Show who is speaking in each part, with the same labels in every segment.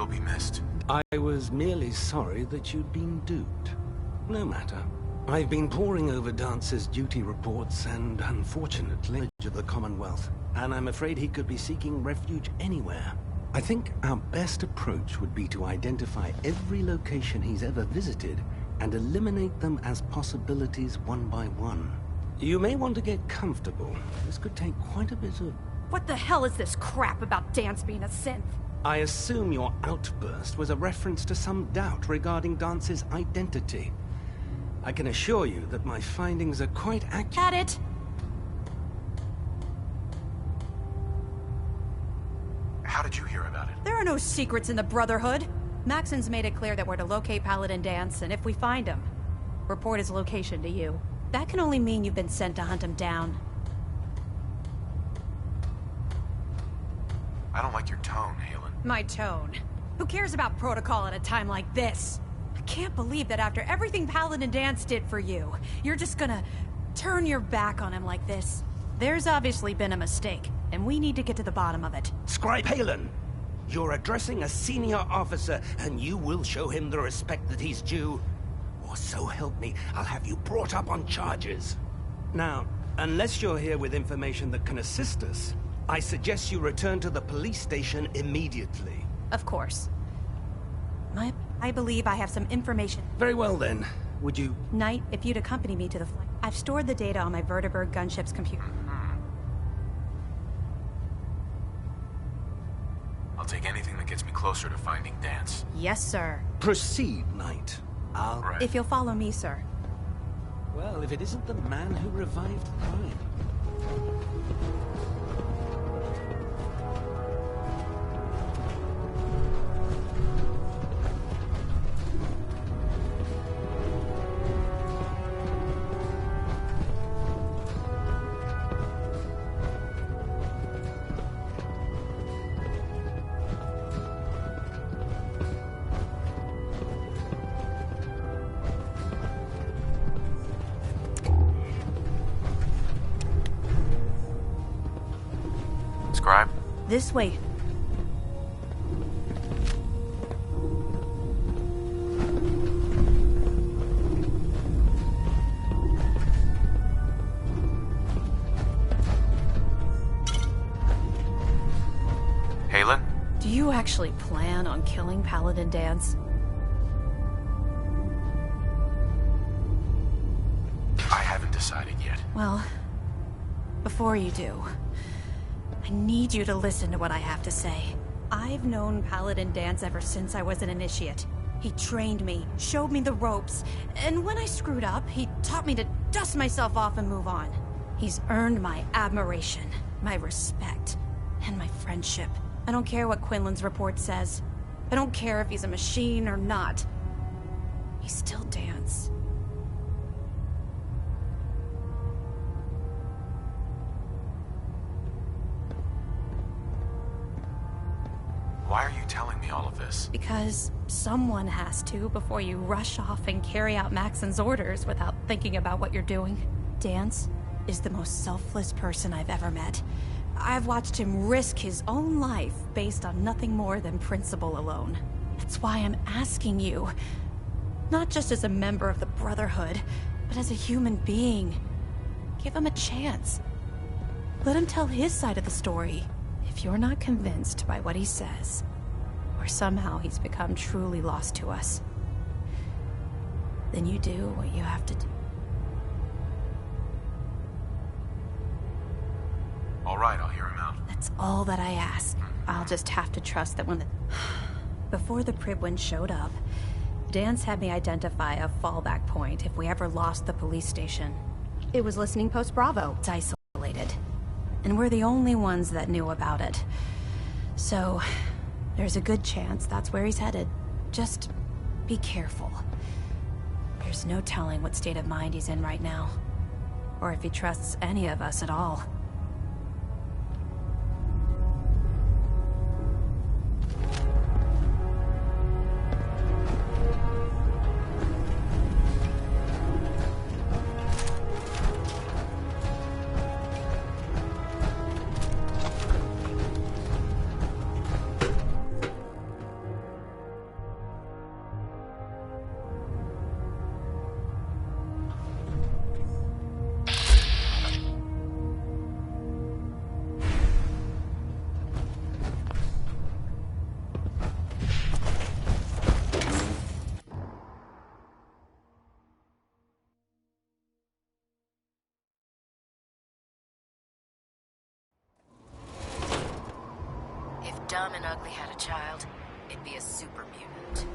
Speaker 1: He'll be missed.
Speaker 2: I was merely sorry that you'd been duped. No matter. I've been poring over Dance's duty reports and, unfortunately, of the Commonwealth, and I'm afraid he could be seeking refuge anywhere. I think our best approach would be to identify every location he's ever visited and eliminate them as possibilities one by one. You may want to get comfortable. This could take quite a bit of...
Speaker 3: What the hell is this crap about Danse being a synth?
Speaker 2: I assume your outburst was a reference to some doubt regarding Dance's identity. I can assure you that my findings are quite accurate.
Speaker 3: At it!
Speaker 1: How did you hear about it?
Speaker 3: There are no secrets in the Brotherhood. Maxon's made it clear that we're to locate Paladin Danse, and if we find him, report his location to you. That can only mean you've been sent to hunt him down.
Speaker 1: I don't like your tone, Halen.
Speaker 3: My tone? Who cares about protocol at a time like this? I can't believe that after everything Paladin Danse did for you, you're just gonna turn your back on him like this. There's obviously been a mistake, and we need to get to the bottom of it.
Speaker 2: Scribe Halen, you're addressing a senior officer, and you will show him the respect that he's due. Or so help me, I'll have you brought up on charges. Now, unless you're here with information that can assist us, I suggest you return to the police station immediately.
Speaker 3: Of course. I believe I have some information.
Speaker 2: Very well then. Would you...
Speaker 3: Knight, if you'd accompany me to the flight. I've stored the data on my Vertibird gunship's computer.
Speaker 1: I'll take anything that gets me closer to finding Danse.
Speaker 3: Yes, sir.
Speaker 2: Proceed, Knight. I'll...
Speaker 1: Right.
Speaker 3: If you'll follow me, sir.
Speaker 2: Well, if it isn't the man who revived crime.
Speaker 1: Scribe?
Speaker 3: This way.
Speaker 1: Halen?
Speaker 3: Do you actually plan on killing Paladin Danse?
Speaker 1: I haven't decided yet.
Speaker 3: Well, before you do, I need you to listen to what I have to say. I've known Paladin Danse ever since I was an initiate. He trained me, showed me the ropes, and when I screwed up, he taught me to dust myself off and move on. He's earned my admiration, my respect, and my friendship. I don't care what Quinlan's report says. I don't care if he's a machine or not. He's still Danse.
Speaker 1: Why are you telling me all of this?
Speaker 3: Because someone has to before you rush off and carry out Maxon's orders without thinking about what you're doing. Danse is the most selfless person I've ever met. I've watched him risk his own life based on nothing more than principle alone. That's why I'm asking you, not just as a member of the Brotherhood, but as a human being. Give him a chance. Let him tell his side of the story. If you're not convinced by what he says, or somehow he's become truly lost to us, then you do what you have to do.
Speaker 1: All right, I'll hear him out.
Speaker 3: That's all that I ask. I'll just have to trust that when the... Before the Pribwin showed up, Danse had me identify a fallback point if we ever lost the police station. It was listening post Bravo. It's isolated. And we're the only ones that knew about it. So, there's a good chance that's where he's headed. Just be careful. There's no telling what state of mind he's in right now. Or if he trusts any of us at all.
Speaker 4: dumb and ugly had a child, it'd be a super mutant.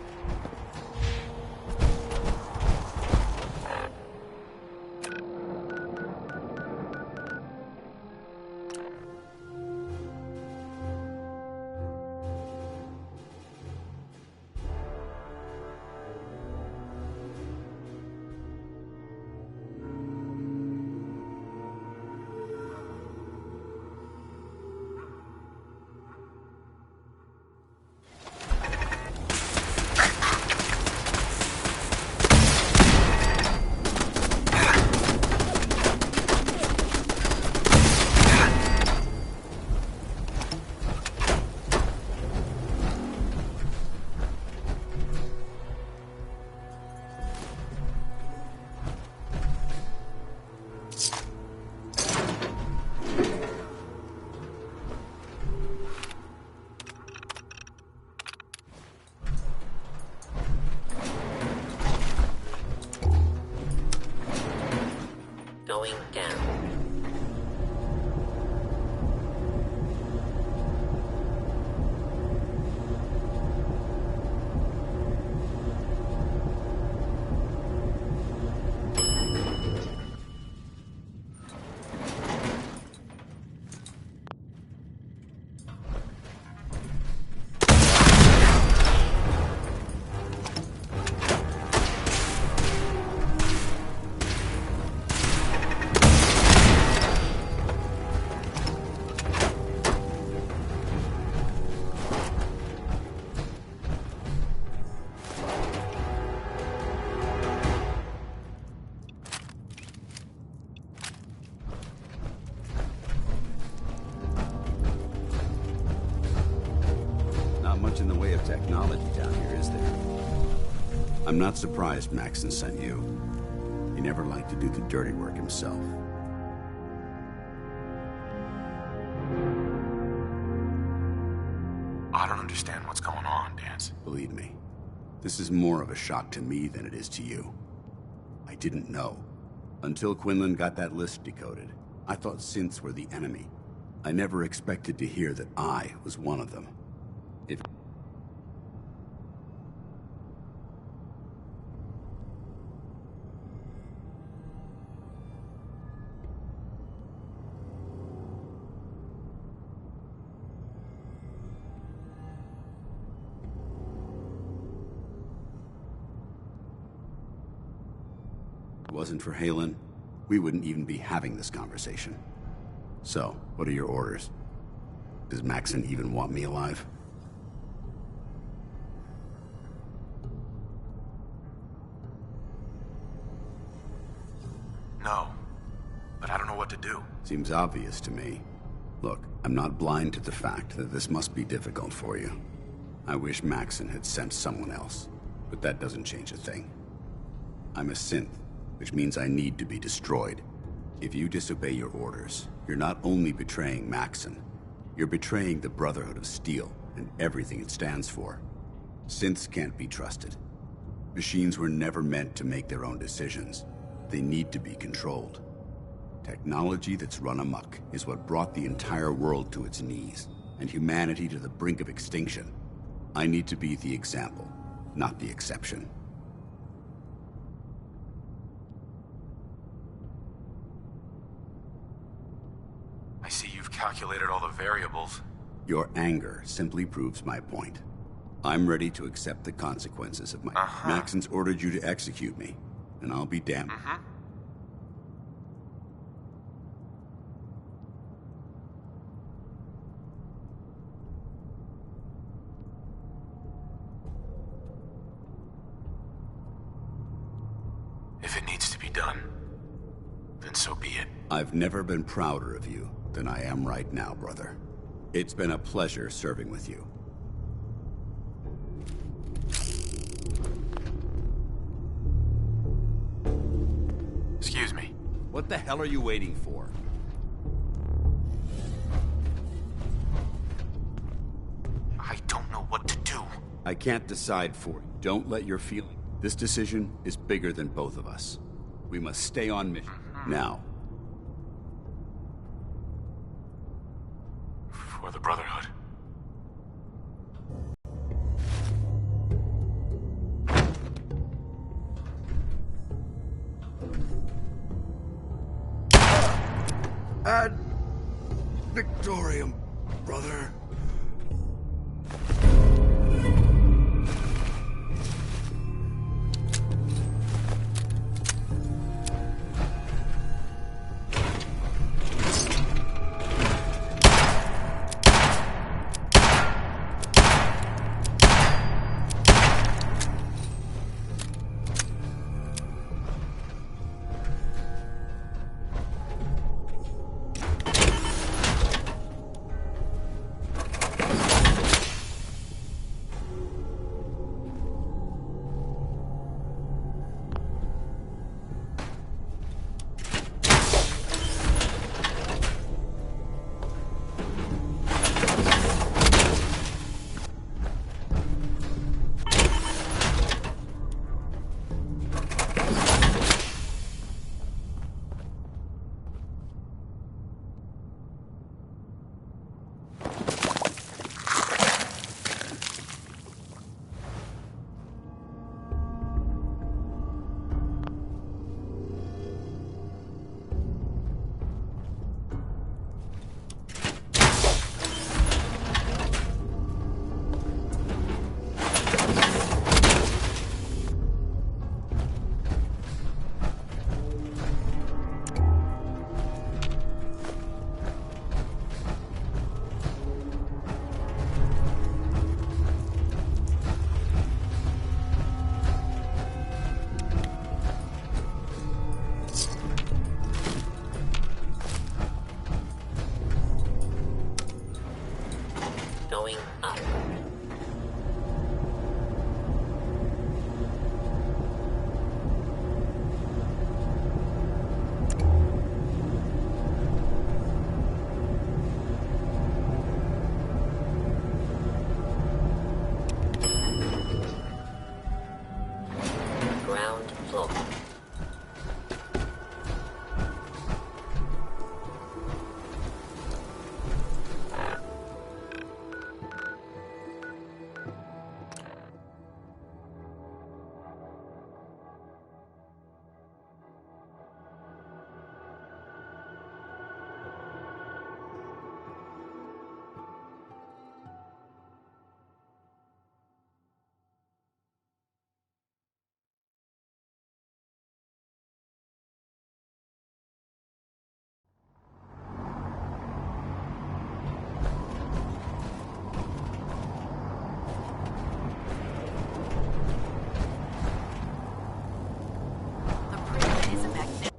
Speaker 4: Going down.
Speaker 5: In the way of technology down here, is there? I'm not surprised Maxon sent you. He never liked to do the dirty work himself.
Speaker 1: I don't understand what's going on, Danse.
Speaker 5: Believe me, this is more of a shock to me than it is to you. I didn't know. Until Quinlan got that list decoded, I thought synths were the enemy. I never expected to hear that I was one of them. If it wasn't for Halen, we wouldn't even be having this conversation. So, what are your orders? Does Maxon even want me alive?
Speaker 1: No, but I don't know what to do.
Speaker 5: Seems obvious to me. Look, I'm not blind to the fact that this must be difficult for you. I wish Maxon had sent someone else, but that doesn't change a thing. I'm a synth, which means I need to be destroyed. If you disobey your orders, you're not only betraying Maxon, you're betraying the Brotherhood of Steel and everything it stands for. Synths can't be trusted. Machines were never meant to make their own decisions. They need to be controlled. Technology that's run amok is what brought the entire world to its knees, and humanity to the brink of extinction. I need to be the example, not the exception.
Speaker 1: I see you've calculated all the variables.
Speaker 5: Your anger simply proves my point. I'm ready to accept the consequences of my... Maxon's ordered you to execute me, and I'll be damned.
Speaker 1: If it needs to be done, then so be it.
Speaker 5: I've never been prouder of you than I am right now, brother. It's been a pleasure serving with you.
Speaker 1: Excuse me.
Speaker 5: What the hell are you waiting for?
Speaker 1: I don't know what to do.
Speaker 5: I can't decide for you. Don't let your feeling... This decision is bigger than both of us. We must stay on mission. Now.
Speaker 1: For the Brotherhood.
Speaker 6: Ad Victorium, brother.
Speaker 4: Going up. Ground floor. The prison is a magnet.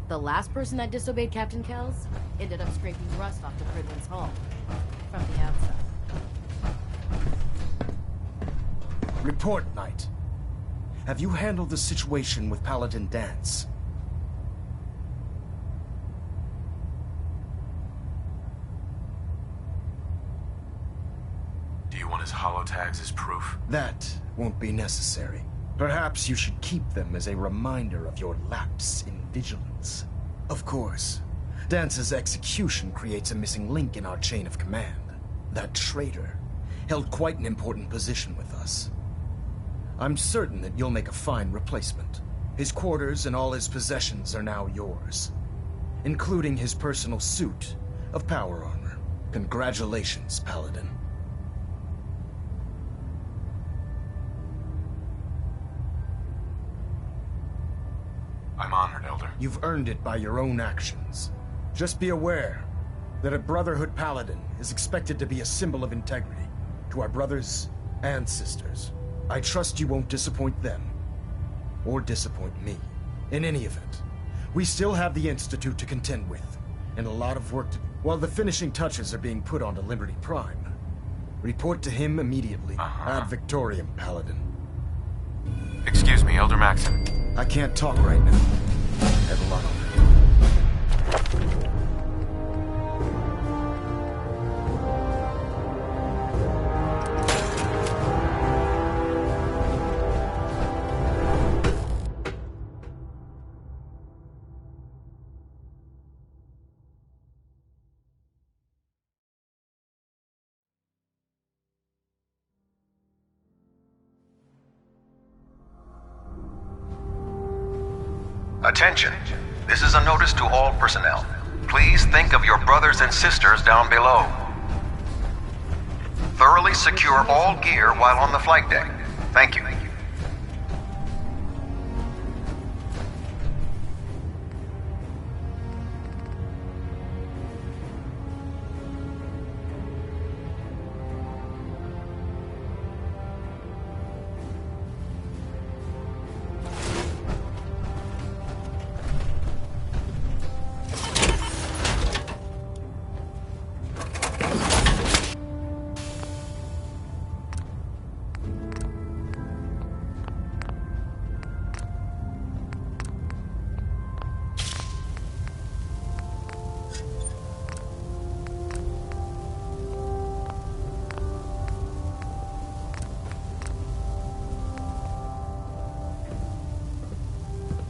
Speaker 7: The last person that disobeyed Captain Kells ended up scraping rust off the Pridlin's hull from the outside.
Speaker 8: Report, Knight. Have you handled the situation with Paladin Danse?
Speaker 1: Do you want his holotags as proof?
Speaker 8: That won't be necessary. Perhaps you should keep them as a reminder of your lapse in vigilance. Of course, Dance's execution creates a missing link in our chain of command. That traitor held quite an important position with us. I'm certain that you'll make a fine replacement. His quarters and all his possessions are now yours, including his personal suit of power armor. Congratulations, Paladin.
Speaker 1: I'm honored, Elder.
Speaker 8: You've earned it by your own actions. Just be aware that a Brotherhood Paladin is expected to be a symbol of integrity to our brothers and sisters. I trust you won't disappoint them, or disappoint me. In any event, we still have the Institute to contend with, and a lot of work to do. While the finishing touches are being put onto Liberty Prime, report to him immediately. Ad Victorium, Paladin.
Speaker 1: Excuse me, Elder Maxon.
Speaker 8: I can't talk right now. I have a lot on me.
Speaker 9: Attention. This is a notice to all personnel. Please think of your brothers and sisters down below. Thoroughly secure all gear while on the flight deck. Thank you.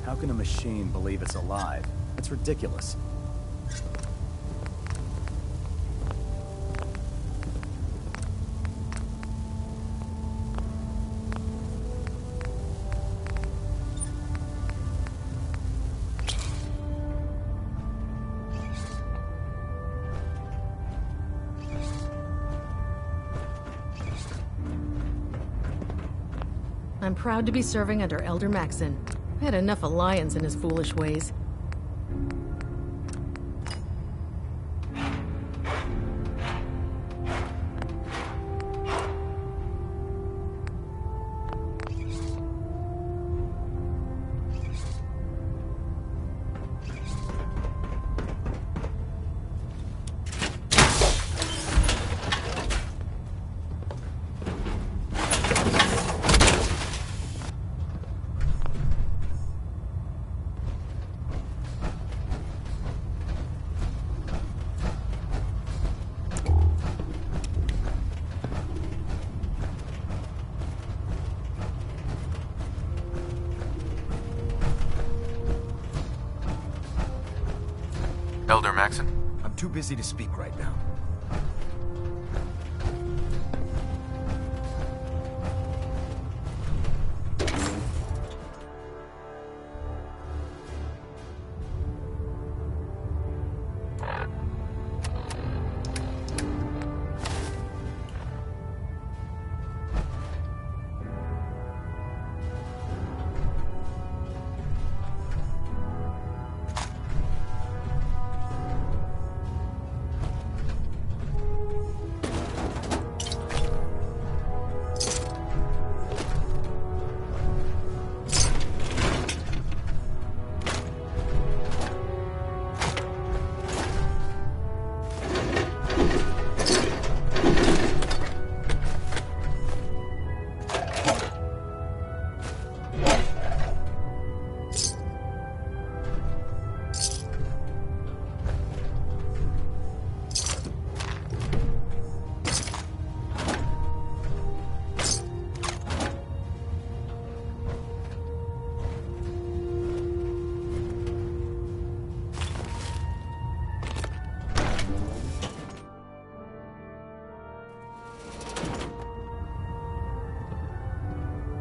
Speaker 10: How can a machine believe it's alive? It's ridiculous.
Speaker 11: I'm proud to be serving under Elder Maxon. I had enough alliance in his foolish ways.
Speaker 1: Elder Maxon?
Speaker 8: I'm too busy to speak right now.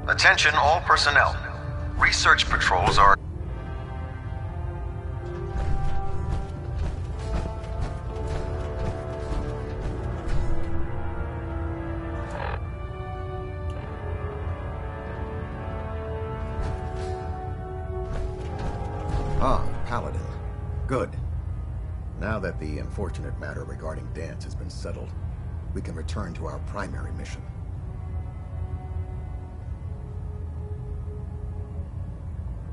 Speaker 9: Attention all personnel. Research patrols are...
Speaker 12: Ah, Paladin. Good. Now that the unfortunate matter regarding Danse has been settled, we can return to our primary mission.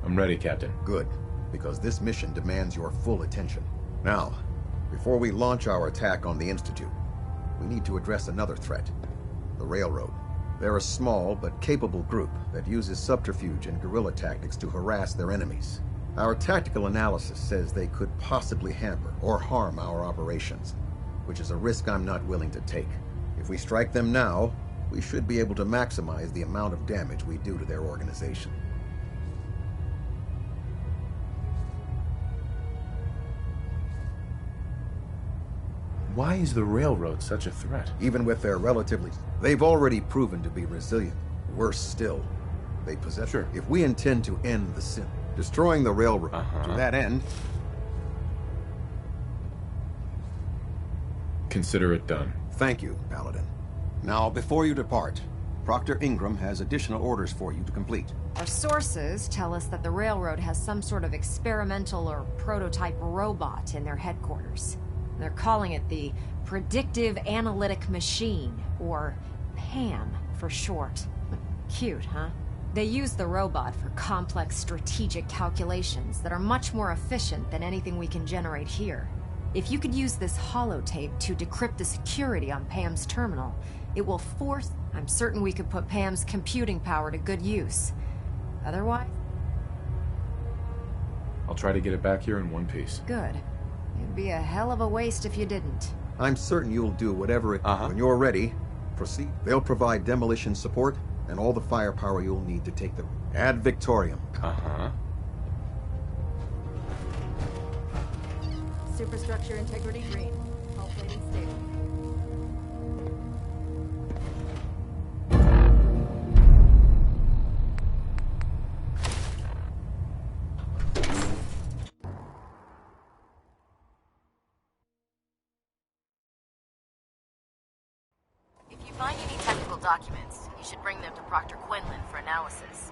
Speaker 13: I'm ready, Captain.
Speaker 12: Good, because this mission demands your full attention. Now, before we launch our attack on the Institute, we need to address another threat. The Railroad. They're a small but capable group that uses subterfuge and guerrilla tactics to harass their enemies. Our tactical analysis says they could possibly hamper or harm our operations, which is a risk I'm not willing to take. If we strike them now, we should be able to maximize the amount of damage we do to their organization.
Speaker 13: Why is the Railroad such a threat?
Speaker 12: Even with their relatively... They've already proven to be resilient. Worse still, they possess...
Speaker 13: Sure.
Speaker 12: If we intend to end the sin, destroying the railroad. To that end...
Speaker 13: Consider it done.
Speaker 12: Thank you, Paladin. Now, before you depart, Proctor Ingram has additional orders for you to complete.
Speaker 4: Our sources tell us that the railroad has some sort of experimental or prototype robot in their headquarters. They're calling it the Predictive Analytic Machine, or PAM for short. Cute, huh? They use the robot for complex strategic calculations that are much more efficient than anything we can generate here. If you could use this holotape to decrypt the security on Pam's terminal, it will force... I'm certain we could put Pam's computing power to good use. Otherwise...
Speaker 13: I'll try to get it back here in one piece.
Speaker 4: Good. It'd be a hell of a waste if you didn't.
Speaker 12: I'm certain you'll do whatever it... When you're ready, proceed. They'll provide demolition support and all the firepower you'll need to take them. Ad Victoriam.
Speaker 7: Superstructure integrity green. Hull plating stable.
Speaker 4: If you find any technical documents, you should bring them to Proctor Quinlan for analysis.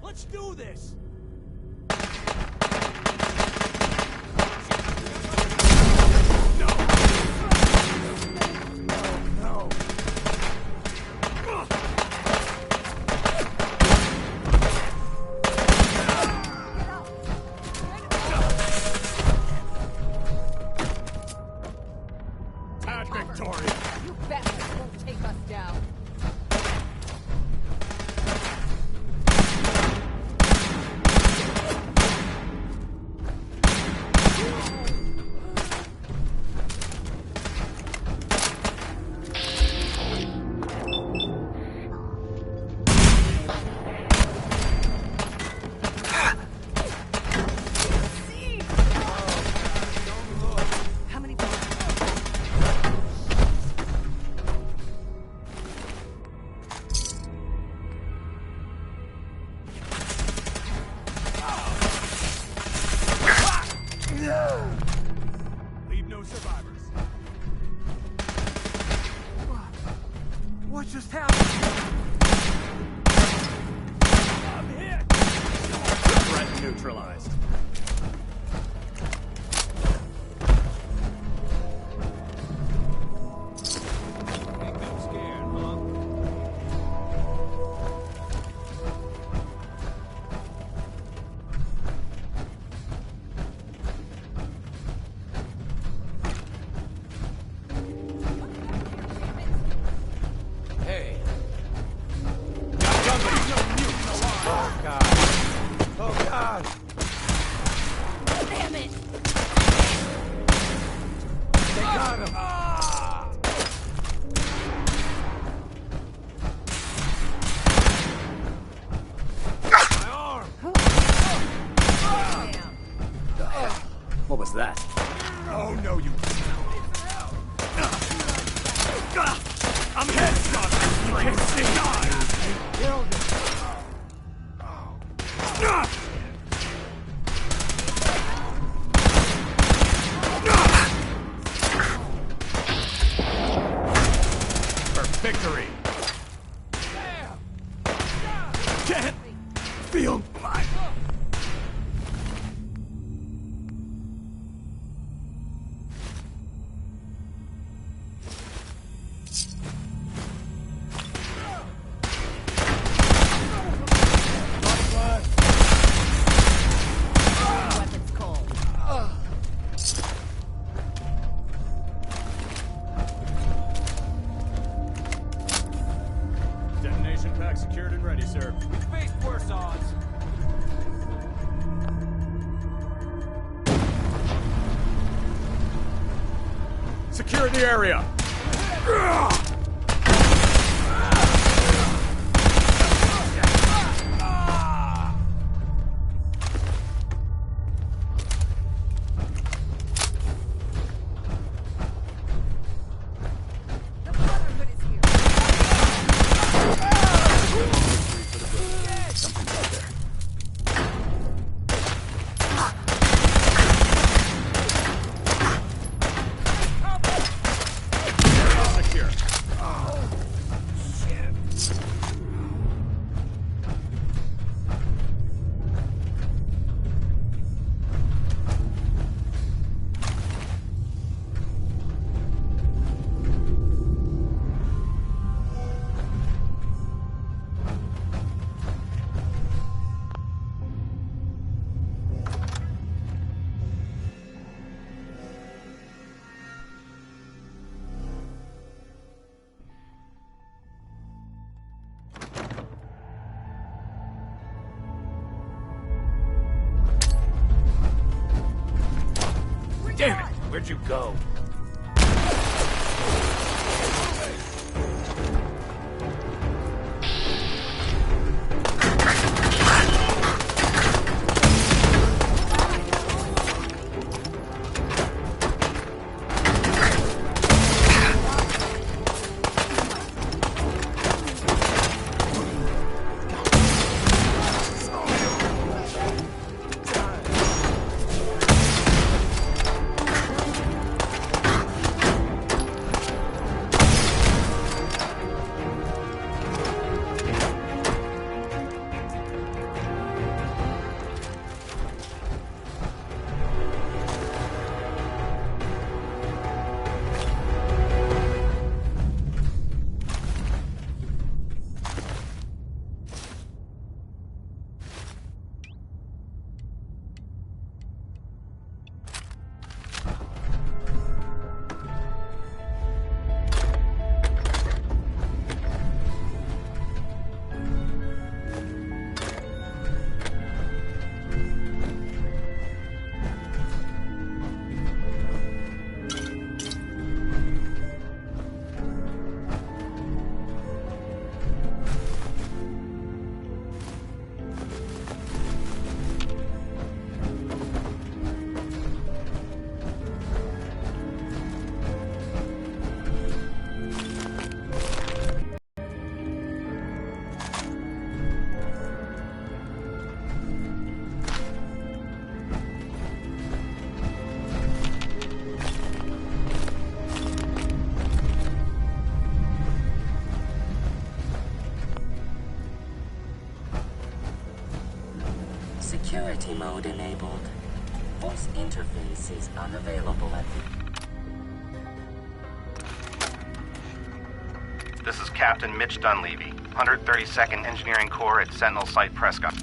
Speaker 6: Let's do this! Leave no survivors. What just happened? I'm hit! Threat neutralized. Oh, God!
Speaker 3: Damn it!
Speaker 6: They got him! My arm!
Speaker 10: What was that?
Speaker 6: Oh, no, you... I'm headshot! You can't see! You killed him! For victory! Can't feel my...
Speaker 7: Weapons cold.
Speaker 6: Detonation pack secured and ready, sir. We faced worse odds. Secure the area. Secure. Damn it! Where'd you go?
Speaker 14: Security mode enabled. Voice interface is unavailable at the...
Speaker 15: This is Captain Mitch Dunleavy, 132nd Engineering Corps at Sentinel Site Prescott.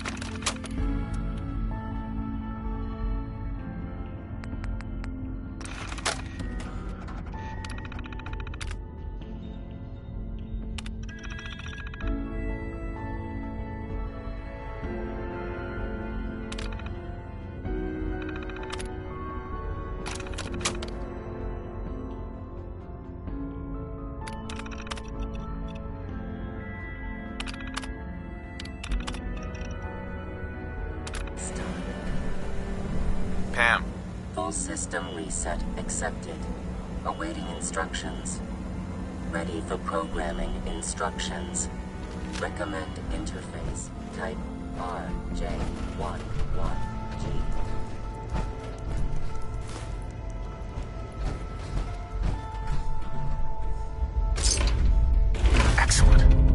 Speaker 1: Pam.
Speaker 14: Full system reset accepted. Awaiting instructions. Ready for programming instructions. Recommend interface. Type RJ11G.
Speaker 1: Excellent.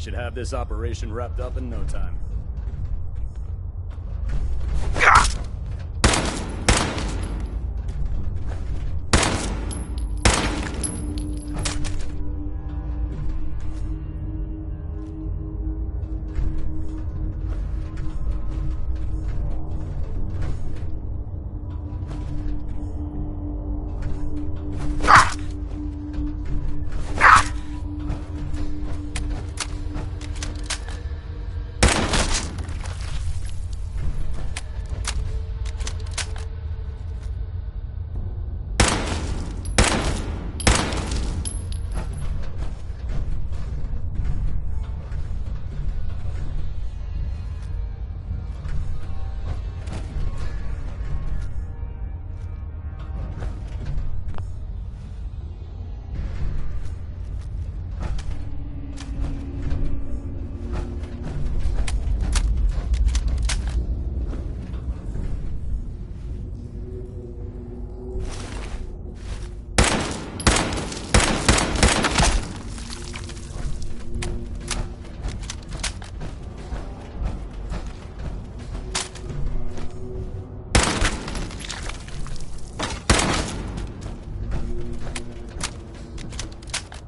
Speaker 10: should have this operation wrapped up in no time.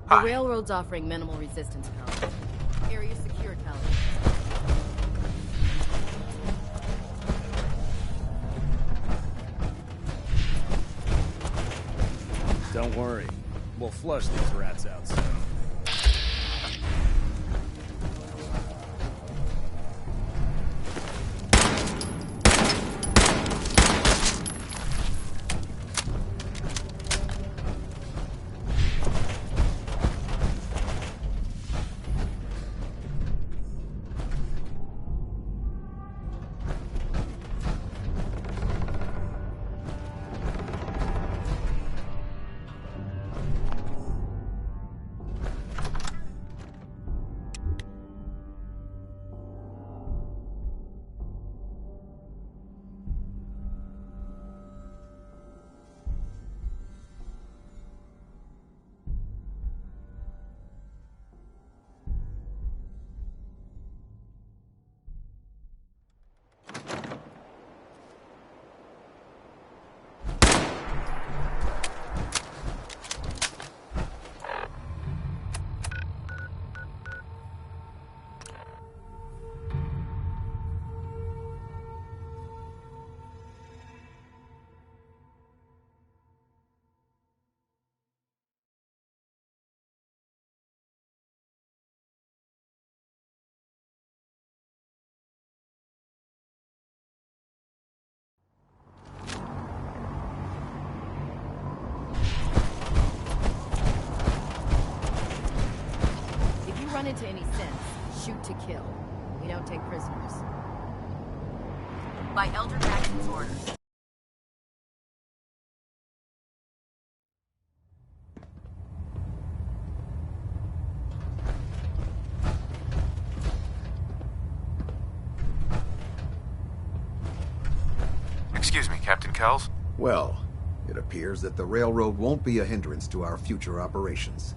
Speaker 7: The railroad's offering minimal resistance, Paladin. Area secured, Paladin.
Speaker 10: Don't worry. We'll flush these rats out soon.
Speaker 7: Run into any sense, shoot to kill. We don't take prisoners. By Elder Maxon's orders.
Speaker 1: Excuse me, Captain Kells?
Speaker 12: Well, it appears that the railroad won't be a hindrance to our future operations.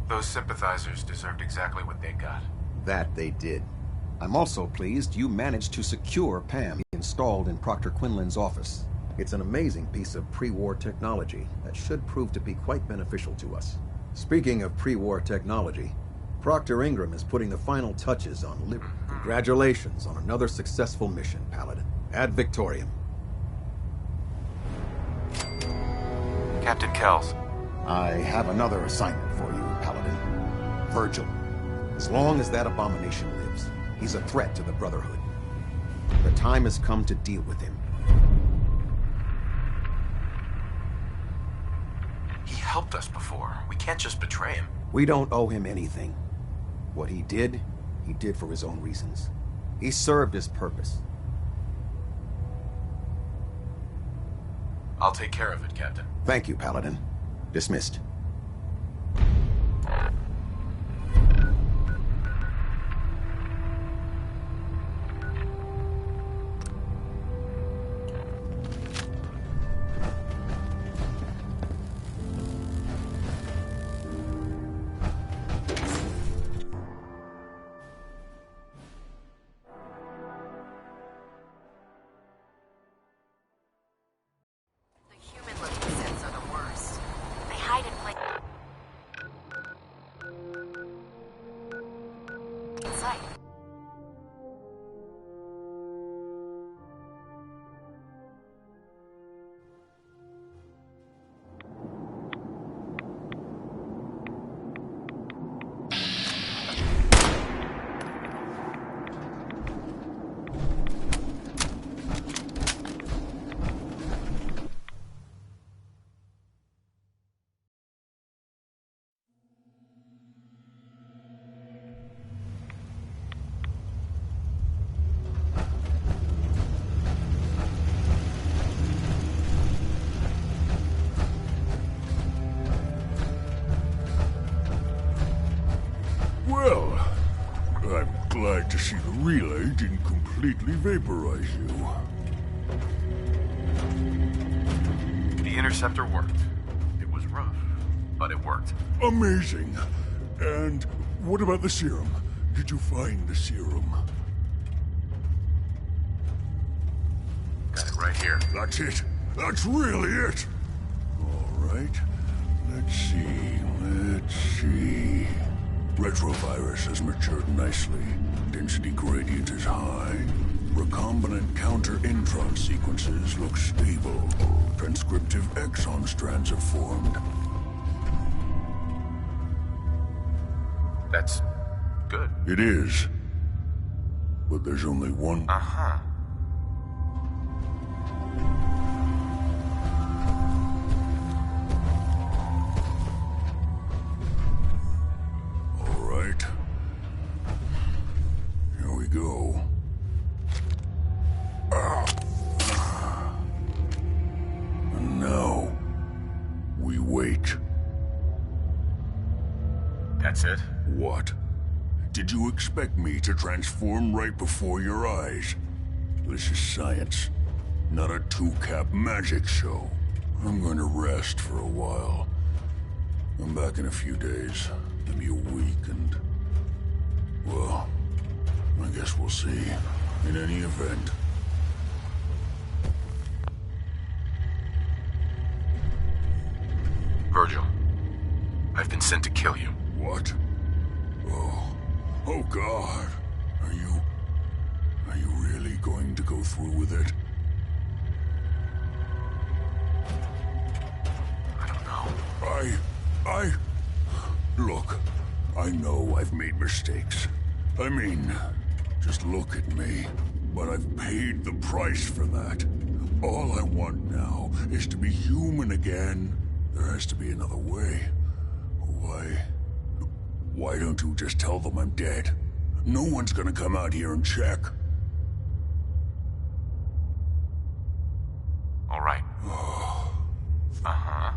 Speaker 1: Those sympathizers deserved exactly what they got.
Speaker 12: That they did. I'm also pleased you managed to secure Pam installed in Proctor Quinlan's office. It's an amazing piece of pre-war technology that should prove to be quite beneficial to us. Speaking of pre-war technology, Proctor Ingram is putting the final touches on Liberty. Congratulations on another successful mission, Paladin. Ad Victoriam.
Speaker 1: Captain Kells.
Speaker 12: I have another assignment for you, Paladin. Virgil. As long as that abomination lives, he's a threat to the Brotherhood. The time has come to deal with him.
Speaker 1: He helped us before. We can't just betray him.
Speaker 12: We don't owe him anything. What he did for his own reasons. He served his purpose.
Speaker 1: I'll take care of it, Captain.
Speaker 12: Thank you, Paladin. Dismissed.
Speaker 16: Glad to see the relay didn't completely vaporize you.
Speaker 1: The interceptor worked. It was rough, but it worked.
Speaker 16: Amazing. And what about the serum? Did you find the serum?
Speaker 1: Got it right here.
Speaker 16: That's it. That's really it. All right. Let's see. Retrovirus has matured nicely. Density gradient is high. Recombinant counter-intron sequences look stable. Transcriptive exon strands have formed.
Speaker 1: That's good.
Speaker 16: It is. But there's only one...
Speaker 1: Uh-huh.
Speaker 16: All right. Here we go. And now, we wait.
Speaker 1: That's it?
Speaker 16: What? Did you expect me to transform right before your eyes? This is science, not a two-cap magic show. I'm going to rest for a while. I'm back in a few days, maybe a week, and... well, I guess we'll see. In any event.
Speaker 1: Virgil, I've been sent to kill you.
Speaker 16: What? Oh God. Are you really going to go through with it?
Speaker 1: I don't know.
Speaker 16: Look, I know I've made mistakes. I mean, just look at me. But I've paid the price for that. All I want now is to be human again. There has to be another way. Why don't you just tell them I'm dead? No one's gonna come out here and check.
Speaker 1: All right. Uh-huh.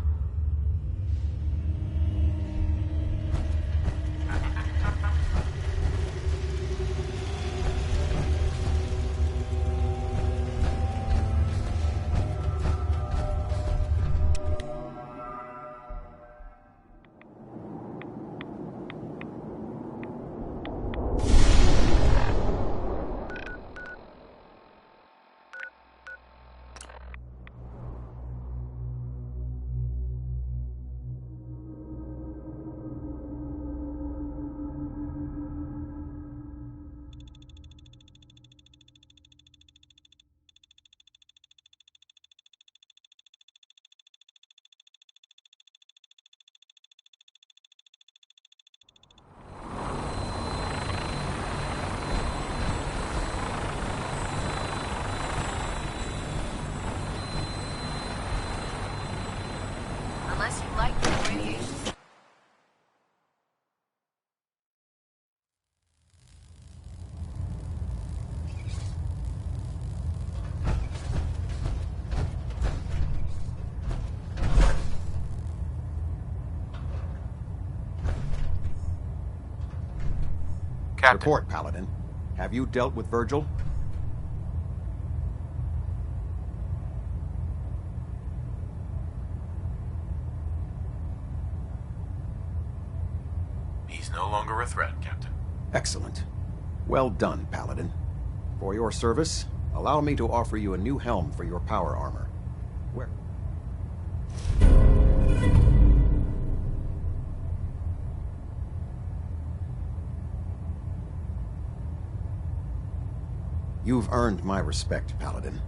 Speaker 7: Unless you like the radiation.
Speaker 1: Captain.
Speaker 12: Report, Paladin. Have you dealt with Virgil?
Speaker 1: He's no longer a threat, Captain.
Speaker 12: Excellent. Well done, Paladin. For your service, allow me to offer you a new helm for your power armor. Where? You've earned my respect, Paladin.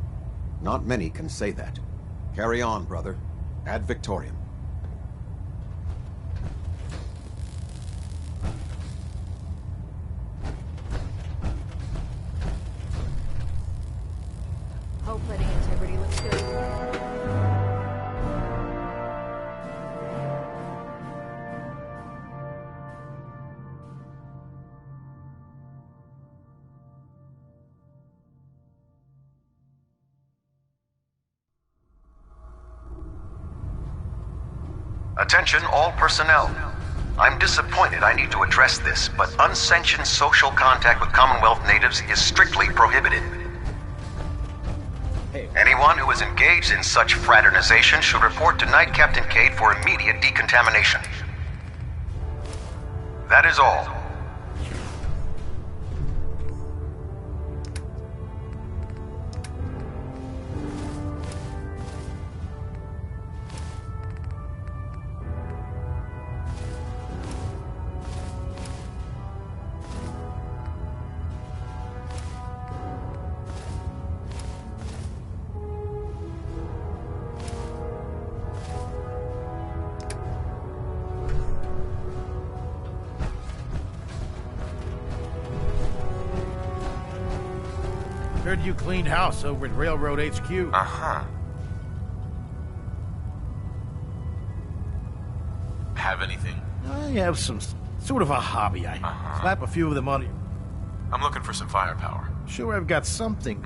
Speaker 12: Not many can say that. Carry on, brother. Ad Victoriam.
Speaker 7: Hull plating integrity looks good.
Speaker 9: Attention all personnel. I'm disappointed I need to address this, but unsanctioned social contact with Commonwealth natives is strictly prohibited. Anyone who is engaged in such fraternization should report to Knight Captain Cade for immediate decontamination. That is all.
Speaker 6: Heard you cleaned house over at Railroad HQ.
Speaker 1: Uh-huh. Have anything?
Speaker 6: I have some sort of a hobby. I slap a few of them on you.
Speaker 1: I'm looking for some firepower.
Speaker 6: Sure, I've got something.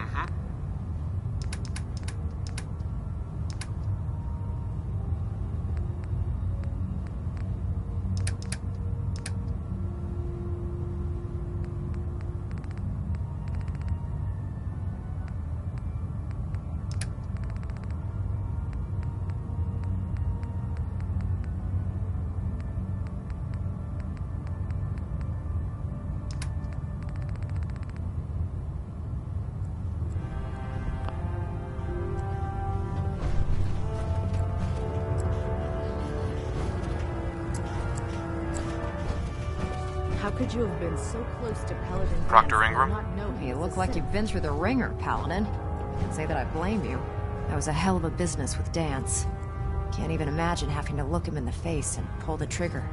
Speaker 11: How could you have been so close to Paladin?
Speaker 1: Proctor Ingram?
Speaker 4: You look like you've been through the ringer, Paladin. I can't say that I blame you. That was a hell of a business with Danse. Can't even imagine having to look him in the face and pull the trigger.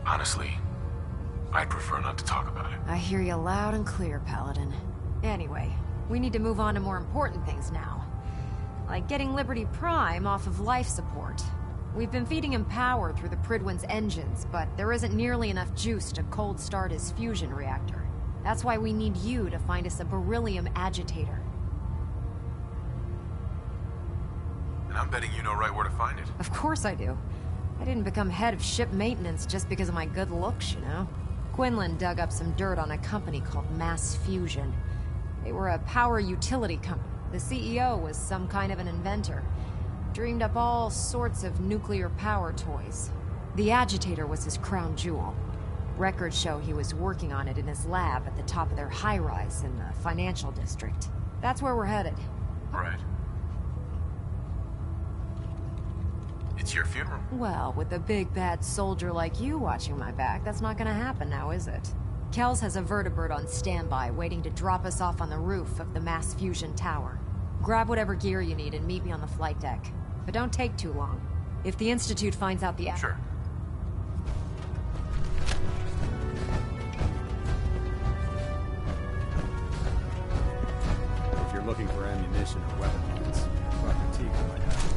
Speaker 1: Honestly, I'd prefer not to talk about it.
Speaker 4: I hear you loud and clear, Paladin. Anyway, we need to move on to more important things now. Like getting Liberty Prime off of life support. We've been feeding him power through the Prydwen's engines, but there isn't nearly enough juice to cold start his fusion reactor. That's why we need you to find us a beryllium agitator.
Speaker 1: And I'm betting you know right where to find it.
Speaker 4: Of course I do. I didn't become head of ship maintenance just because of my good looks, you know? Quinlan dug up some dirt on a company called Mass Fusion. They were a power utility company. The CEO was some kind of an inventor. Dreamed up all sorts of nuclear power toys. The agitator was his crown jewel. Records show he was working on it in his lab at the top of their high-rise in the financial district. That's where we're headed.
Speaker 1: Right. It's your funeral.
Speaker 4: Well, with a big bad soldier like you watching my back, that's not gonna happen now, is it? Kells has a vertibird on standby, waiting to drop us off on the roof of the Mass Fusion Tower. Grab whatever gear you need and meet me on the flight deck. But don't take too long. If the Institute finds out the...
Speaker 1: Sure.
Speaker 10: If you're looking for ammunition or weapon parts, Dr. Teague might have it.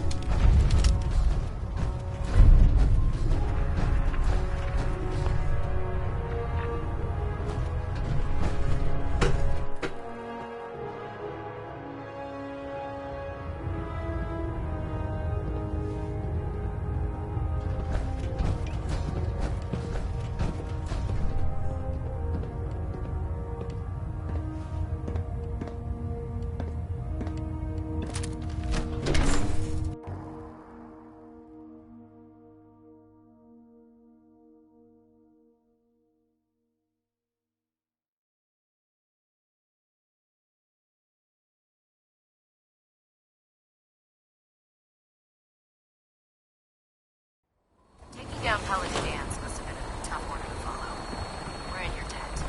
Speaker 4: Taking down Paladin Danse must have been a tough one to follow. We're in your tent.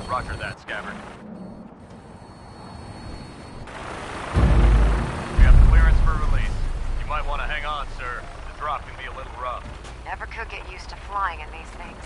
Speaker 17: Roger that, Scabbard. We have clearance for release. You might want to hang on, sir. The drop can be a little rough.
Speaker 4: Never could get used to flying in these things.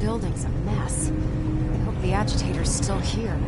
Speaker 4: building's a mess. I hope the agitator's still here.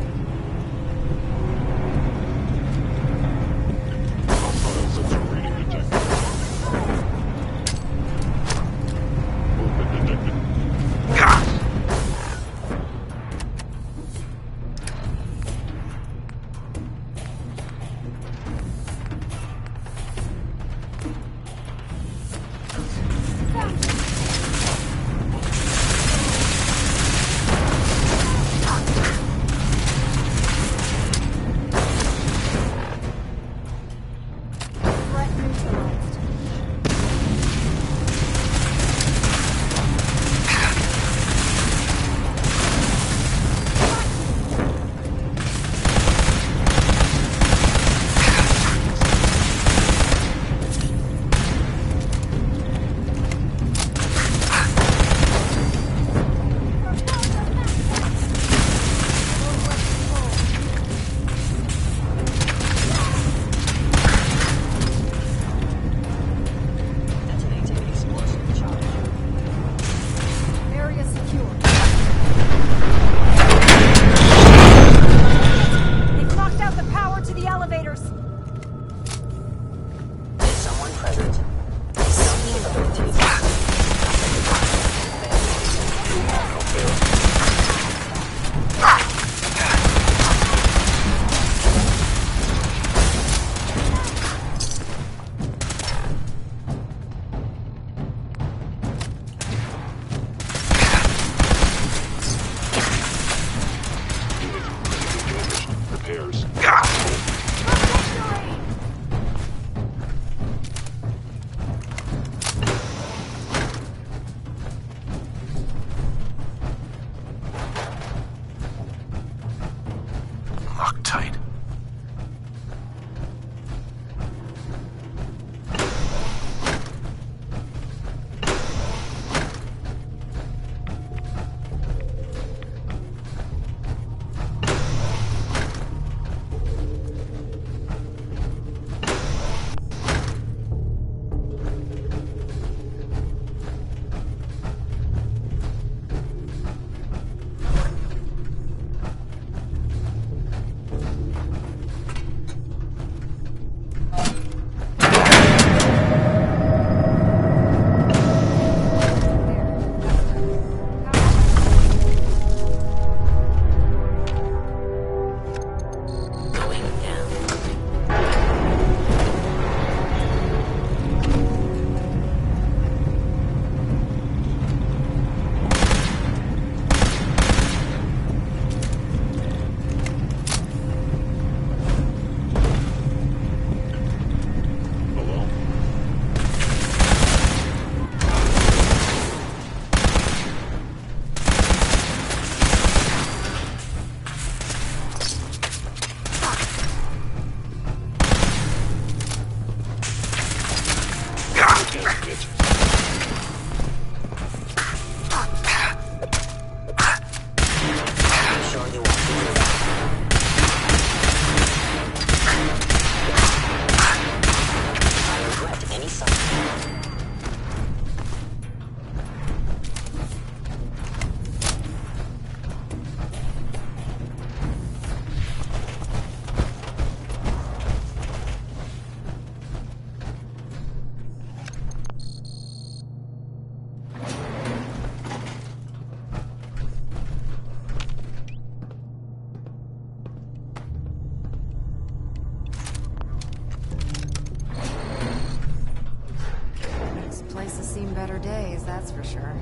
Speaker 4: Better days, that's for sure.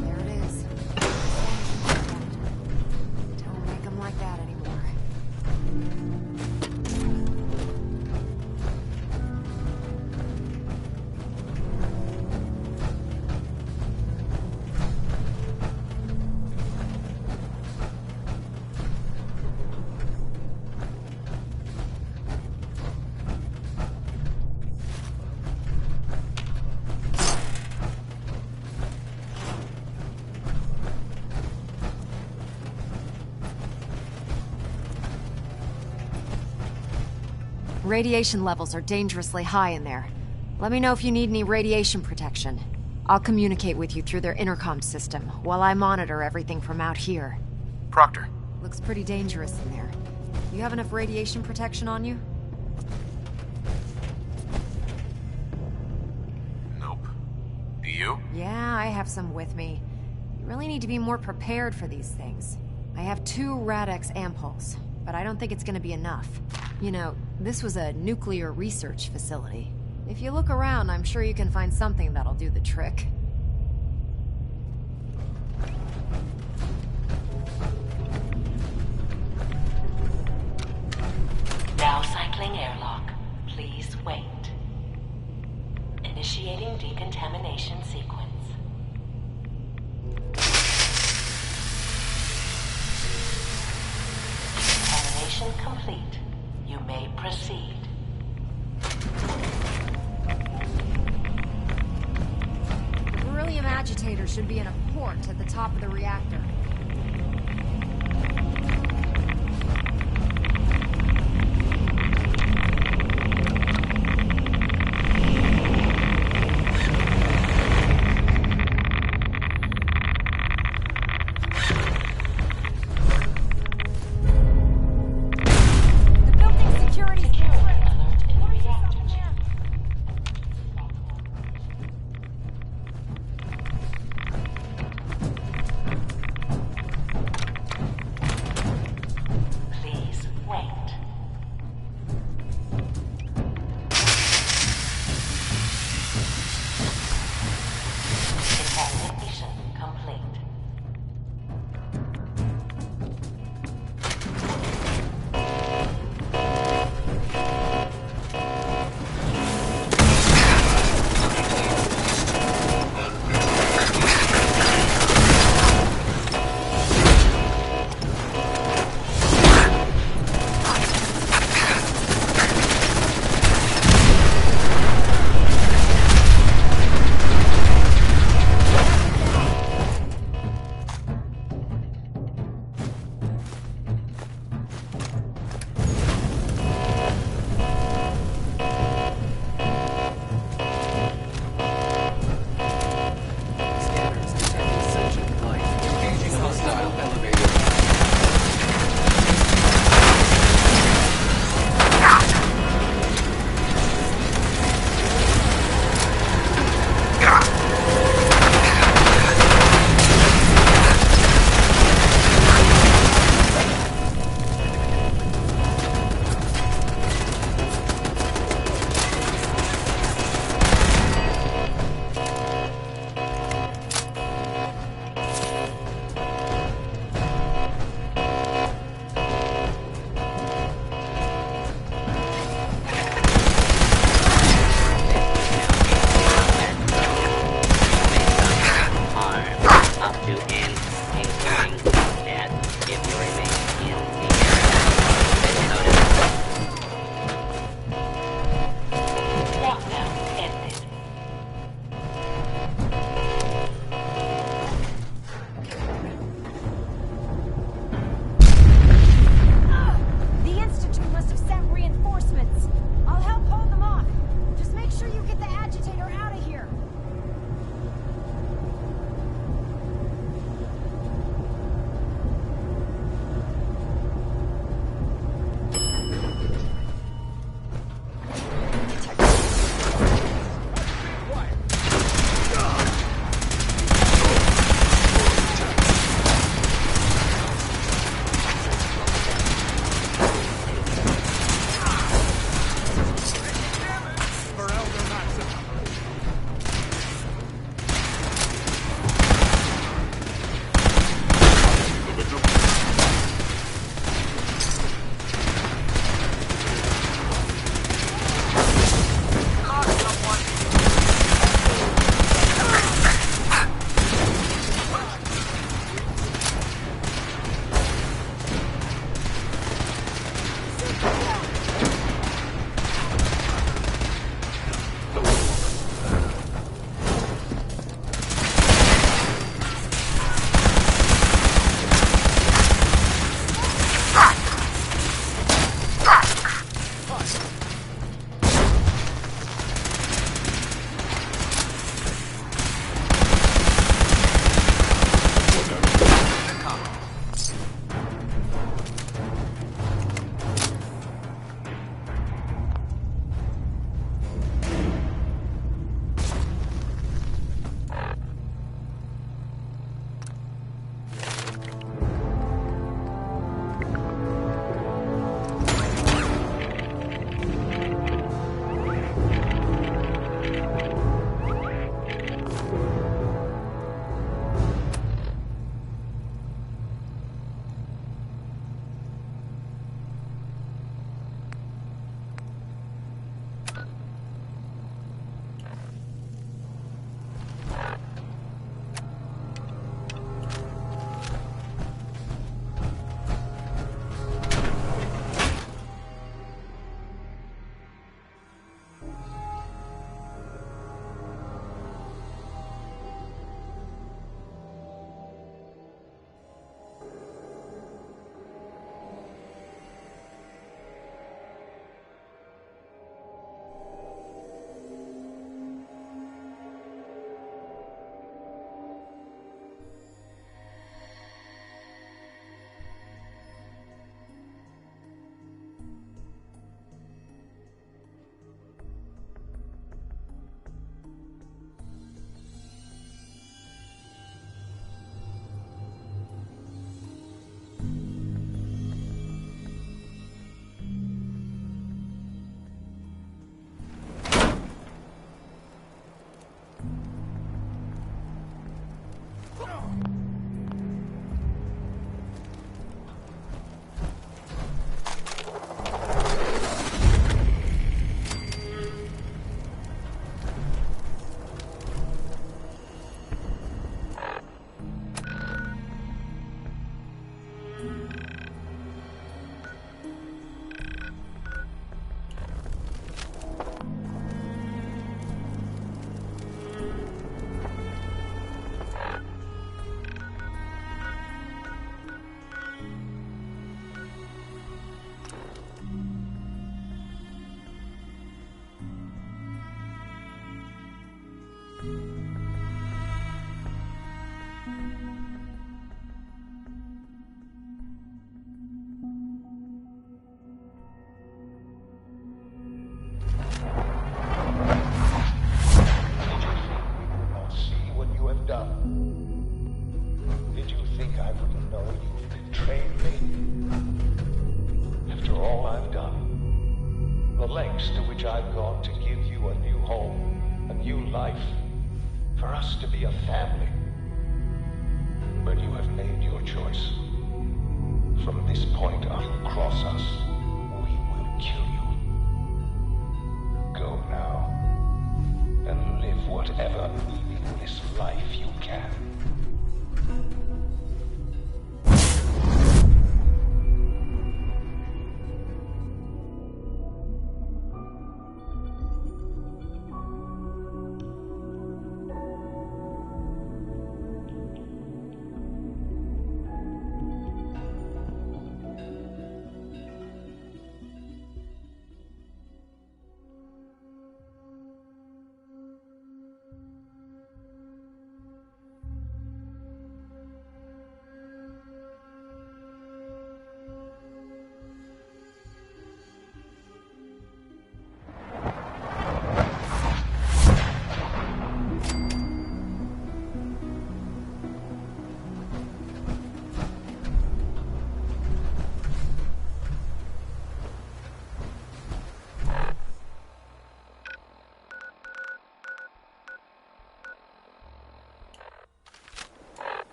Speaker 4: There it is. Don't make them like that anymore. Radiation levels are dangerously high in there. Let me know if you need any radiation protection. I'll communicate with you through their intercom system while I monitor everything from out here.
Speaker 1: Proctor.
Speaker 4: Looks pretty dangerous in there. You have enough radiation protection on you?
Speaker 1: Nope. Do you?
Speaker 4: Yeah, I have some with me. You really need to be more prepared for these things. I have 2 Rad-X ampules, but I don't think it's gonna be enough. You know, this was a nuclear research facility. If you look around, I'm sure you can find something that'll do the trick.
Speaker 14: Now cycling airlock. Please wait. Initiating decontamination sequence. Decontamination complete. You may proceed.
Speaker 4: The beryllium agitator should be in a port at the top of the reactor.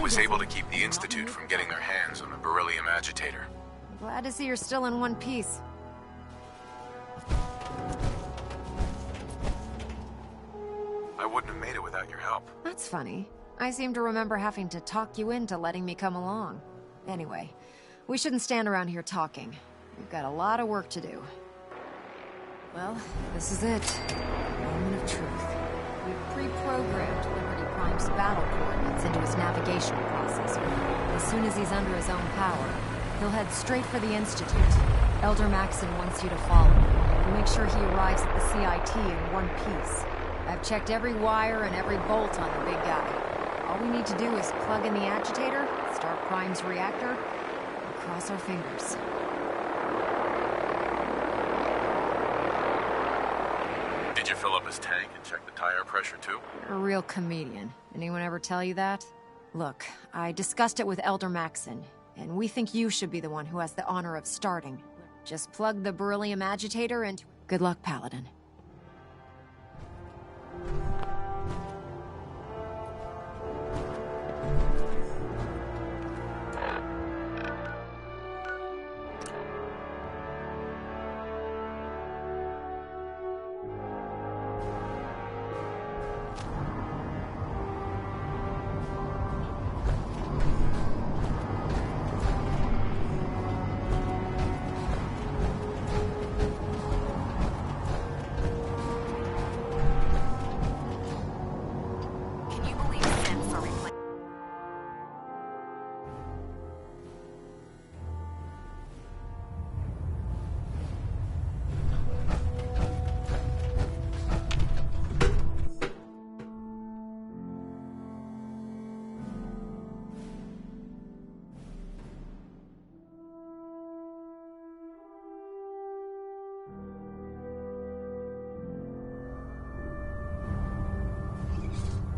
Speaker 1: was able to keep the Institute from getting their hands on a beryllium agitator.
Speaker 4: Glad to see you're still in one piece.
Speaker 1: I wouldn't have made it without your help.
Speaker 4: That's funny. I seem to remember having to talk you into letting me come along. Anyway, we shouldn't stand around here talking. We've got a lot of work to do. Well, this is it. Moment of truth. We've pre-programmed Liberty Prime's battle coordinates into his navigational processor. As soon as he's under his own power, he'll head straight for the Institute. Elder Maxon wants you to follow and make sure he arrives at the CIT in one piece. I've checked every wire and every bolt on the big guy. All we need to do is plug in the agitator, start Prime's reactor, and cross our fingers.
Speaker 1: Did you fill up his tank and check the tire pressure too?
Speaker 4: You're a real comedian. Anyone ever tell you that? Look, I discussed it with Elder Maxon, and we think you should be the one who has the honor of starting. Just plug the beryllium agitator into... Good luck, Paladin.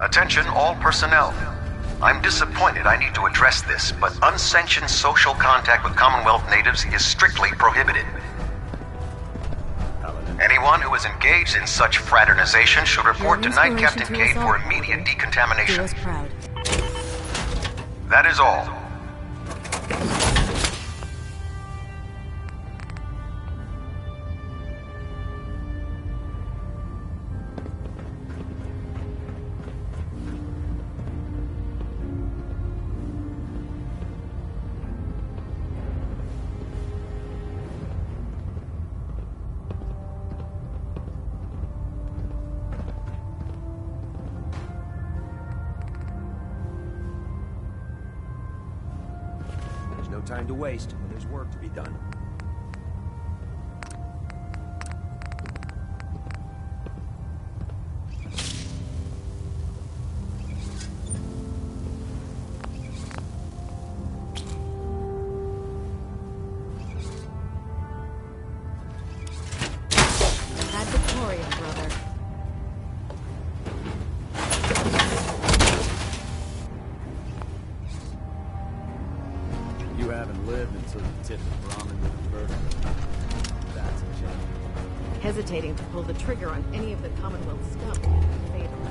Speaker 9: Attention all personnel. I'm disappointed I need to address this, but unsanctioned social contact with Commonwealth natives is strictly prohibited. Anyone who is engaged in such fraternization should report to Night Captain Cade for immediate decontamination. That is all.
Speaker 18: No time to waste. There's work to be done.
Speaker 11: Ad Victoria, brother.
Speaker 10: You haven't lived until you tip the Brahmin with a verdict. That's a gem.
Speaker 11: Hesitating to pull the trigger on any of the Commonwealth scum would be fatal.